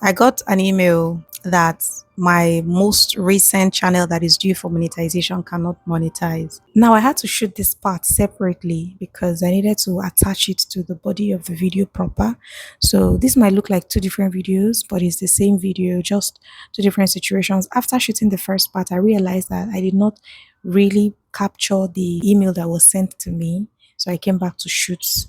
I got an email that my most recent channel that is due for monetization cannot monetize. Now I had to shoot this part separately because I needed to attach it to the body of the video proper. So this might look like two different videos, but it's the same video, just two different situations. After shooting the first part, I realized that I did not really capture the email that was sent to me. So I came back to shoot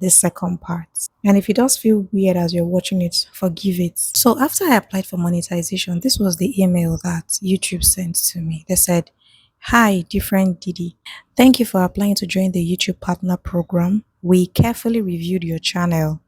the second part. And if it does feel weird as you're watching it, forgive it. So after I applied for monetization, this was the email that YouTube sent to me. They said, "Hi, different Didi. Thank you for applying to join the YouTube Partner Program. We carefully reviewed your channel,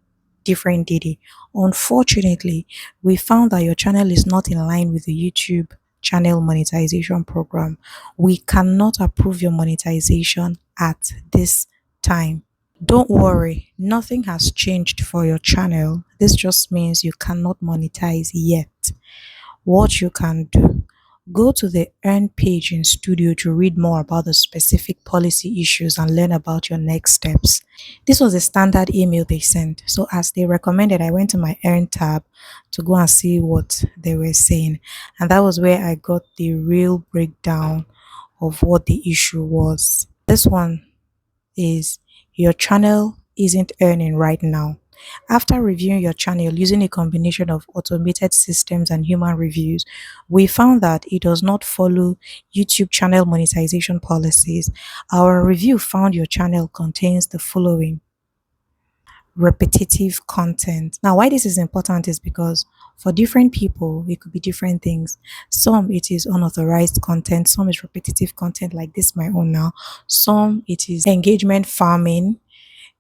different Didi. Unfortunately, we found that your channel is not in line with the YouTube channel monetization program. We cannot approve your monetization at this time. Don't worry, nothing has changed for your channel. This just means you cannot monetize yet. What you can do, go to the Earn page in Studio to read more about the specific policy issues and learn about your next steps." This was a standard email they sent. So as they recommended, I went to my Earn tab to go and see what they were saying. And that was where I got the real breakdown of what the issue was. This one is your channel isn't earning right now. After reviewing your channel using a combination of automated systems and human reviews, we found that it does not follow YouTube channel monetization policies. Our review found your channel contains the following: repetitive content. Now, why this is important is because for different people, it could be different things. Some it is unauthorized content, some is repetitive content, like this, my own now. Some it is engagement farming,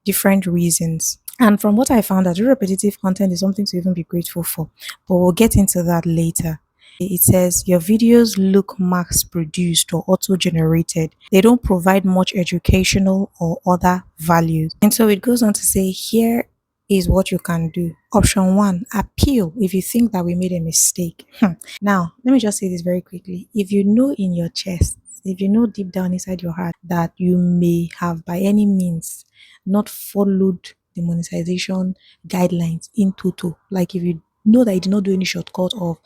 different reasons. And from what I found, that repetitive content is something to even be grateful for, but we'll get into that later. It says your videos look mass produced or auto generated. They don't provide much educational or other values. And so it goes on to say, here is what you can do. Option one, appeal if you think that we made a mistake. Now, let me just say this very quickly. If you know in your chest, if you know deep down inside your heart that you may have by any means not followed the monetization guidelines in total, like if you know that you did not do any shortcut of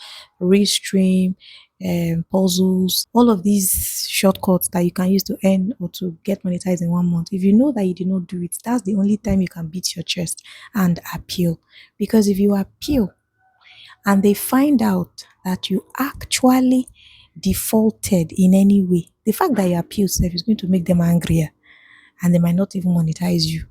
restream, puzzles, all of these shortcuts that you can use to earn or to get monetized in 1 month. If you know that you did not do it, that's the only time you can beat your chest and appeal. Because if you appeal and they find out that you actually defaulted in any way, the fact that you appeal self is going to make them angrier, and they might not even monetize you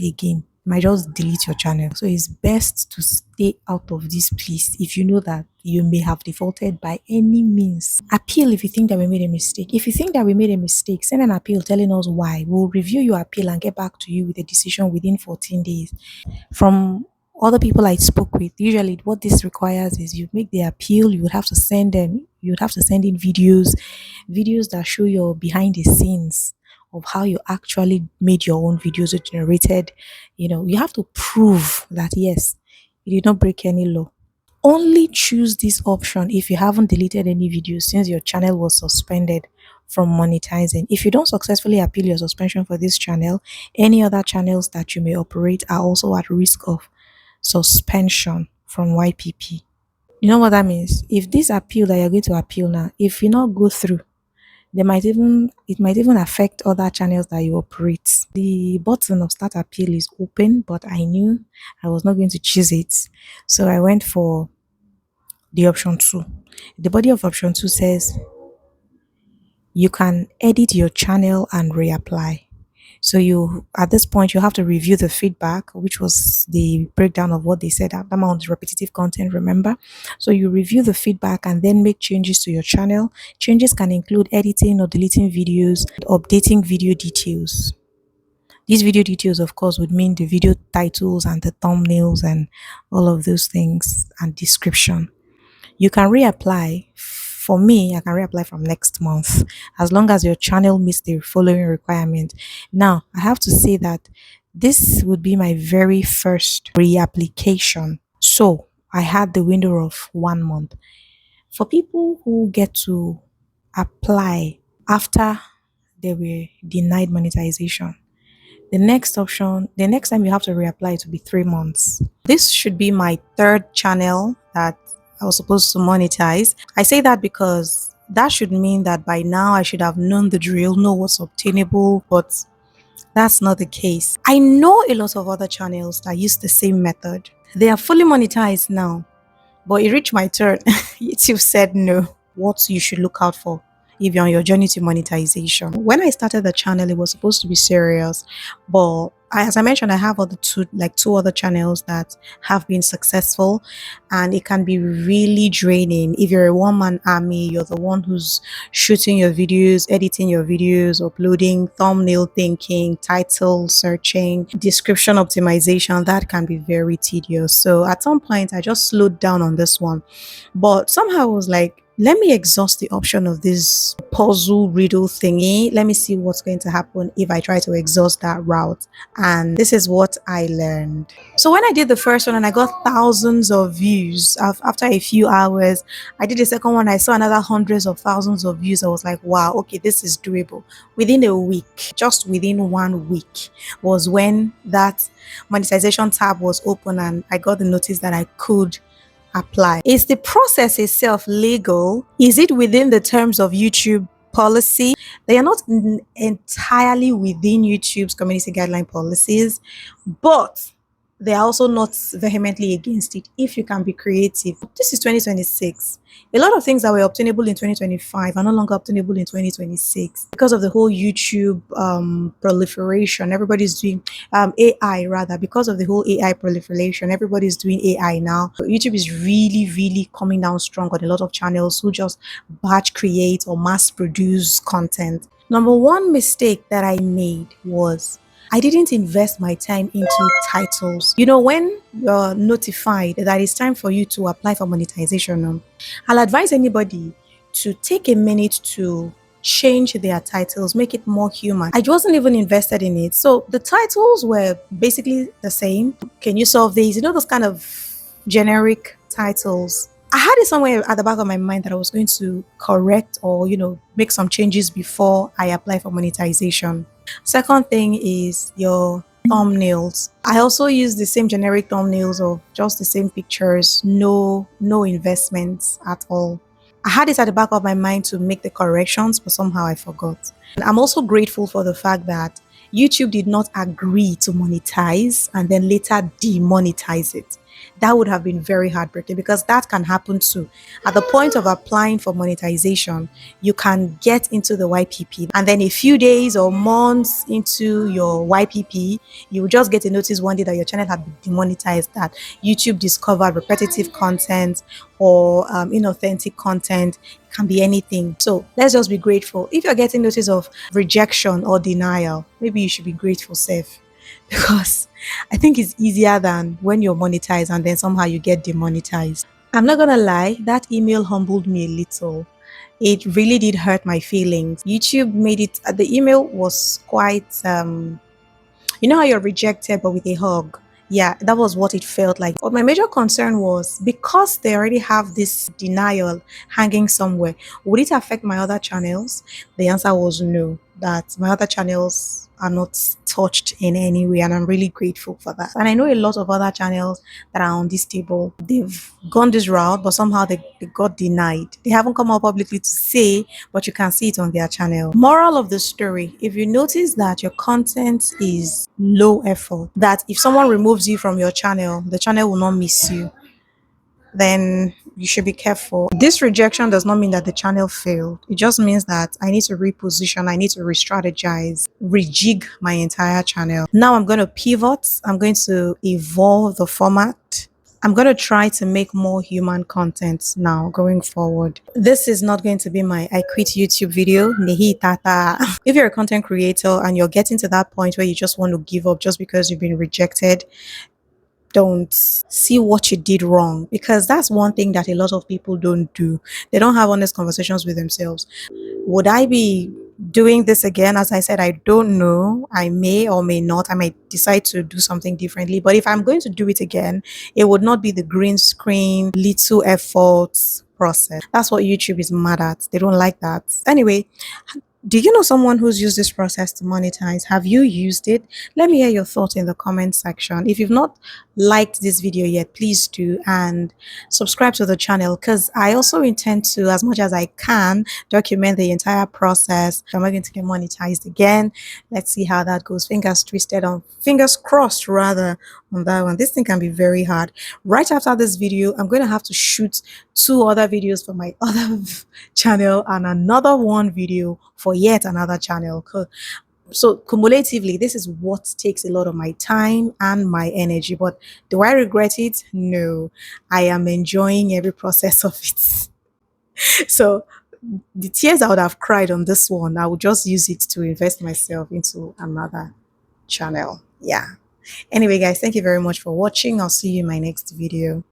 again. Might just delete your channel. So it's best to stay out of this place if you know that you may have defaulted by any means. Appeal if you think that we made a mistake. If you think that we made a mistake, send an appeal telling us why. We'll review your appeal and get back to you with a decision within 14 days. From other people I spoke with, usually what this requires is you make the appeal, you would have to send them, you would have to send in videos that show your behind the scenes of how you actually made your own videos or generated. You have to prove that yes, you did not break any law. Only choose this option if you haven't deleted any videos since your channel was suspended from monetizing. If you don't successfully appeal your suspension for this channel, any other channels that you may operate are also at risk of suspension from YPP. You know what that means? If this appeal that you're going to appeal now, if you not go through, it might even affect other channels that you operate. The button of start appeal is open, but I knew I was not going to choose it. So I went for the option two. The body of option two says you can edit your channel and reapply. So you, at this point, you have to review the feedback, which was the breakdown of what they said. That amount repetitive content, remember? So you review the feedback and then make changes to your channel. Changes can include editing or deleting videos, updating video details. These video details, of course, would mean the video titles and the thumbnails and all of those things and description. You can reapply. For me, I can reapply from next month as long as your channel meets the following requirement. Now, I have to say that this would be my very first reapplication. So I had the window of 1 month. For people who get to apply after they were denied monetization, The next time you have to reapply, it will be 3 months. This should be my third channel that I was supposed to monetize. I say that because that should mean that by now I should have known the drill, know what's obtainable, but that's not the case. I know a lot of other channels that use the same method. They are fully monetized now, but it reached my turn. YouTube said no. What you should look out for if you're on your journey to monetization. When I started the channel, it was supposed to be serious, but as I mentioned, I have two other channels that have been successful, and it can be really draining if you're a one-man army. You're the one who's shooting your videos, editing your videos, uploading, thumbnail thinking, title searching, description optimization. That can be very tedious. So at some point, I just slowed down on this one, but somehow I was like, let me exhaust the option of this puzzle riddle thingy. Let me see what's going to happen if I try to exhaust that route. And this is what I learned. So when I did the first one and I got thousands of views after a few hours, I did the second one. I saw another hundreds of thousands of views. I was like, wow, okay, this is doable. Within a week, just within 1 week, was when that monetization tab was open and I got the notice that I could apply. Is the process itself legal? Is it within the terms of YouTube policy? They are not entirely within YouTube's community guideline policies, but they are also not vehemently against it if you can be creative. This is 2026. A lot of things that were obtainable in 2025 are no longer obtainable in 2026 because of the whole YouTube proliferation. Everybody's doing AI rather, because of the whole AI proliferation. Everybody's doing AI now. YouTube is really, really coming down strong on a lot of channels who just batch create or mass produce content. Number one mistake that I made was I didn't invest my time into titles. You know, when you're notified that it's time for you to apply for monetization, I'll advise anybody to take a minute to change their titles, make it more human. I wasn't even invested in it. So the titles were basically the same. Can you solve these? You know, those kind of generic titles. I had it somewhere at the back of my mind that I was going to correct or, make some changes before I apply for monetization. Second thing is your thumbnails. I also use the same generic thumbnails of just the same pictures, no investments at all. I had it at the back of my mind to make the corrections, but somehow I forgot. And I'm also grateful for the fact that YouTube did not agree to monetize and then later demonetize it. That would have been very heartbreaking because that can happen too. At the point of applying for monetization, you can get into the YPP, and then a few days or months into your YPP, you will just get a notice one day that your channel had been demonetized, that YouTube discovered repetitive content or inauthentic content. It can be anything. So let's just be grateful. If you're getting notice of rejection or denial, maybe you should be grateful, safe. Because I think it's easier than when you're monetized and then somehow you get demonetized. I'm not gonna lie, that email humbled me a little. It really did hurt my feelings. YouTube made it, the email was quite, you know how you're rejected but with a hug? Yeah, that was what it felt like. But my major concern was because they already have this denial hanging somewhere, would it affect my other channels? The answer was no, that my other channels are not touched in any way, and I'm really grateful for that. And I know a lot of other channels that are on this table, they've gone this route, but somehow they got denied. They haven't come out publicly to say, but you can see it on their channel. Moral of the story: if you notice that your content is low effort, that if someone removes you from your channel, the channel will not miss you, then you should be careful. This rejection does not mean that the channel failed. It just means that I need to reposition, I need to re-strategize, rejig my entire channel. Now I'm going to pivot, I'm going to evolve the format. I'm going to try to make more human content now going forward. This is not going to be my I quit YouTube video. Nehi tata. If you're a content creator and you're getting to that point where you just want to give up just because you've been rejected, don't. See what you did wrong, because that's one thing that a lot of people don't do. They don't have honest conversations with themselves. Would I be doing this again? As I said, I don't know. I may or may not. I might decide to do something differently, but if I'm going to do it again, it would not be the green screen little efforts process. That's what YouTube is mad at. They don't like that. Anyway, Do you know someone who's used this process to monetize? Have you used it? Let me hear your thoughts in the comment section. If you've not liked this video yet, please do, and subscribe to the channel, because I also intend to, as much as I can, document the entire process. Am I going to get monetized again? Let's see how that goes. Fingers crossed rather on that one. This thing can be very hard. Right after this video, I'm going to have to shoot 2 other videos for my other channel and another one video for yet another channel. So cumulatively, this is what takes a lot of my time and my energy. But do I regret it? No. I am enjoying every process of it. So the tears I would have cried on this one, I would just use it to invest myself into another channel. Yeah. Anyway, guys, thank you very much for watching. I'll see you in my next video.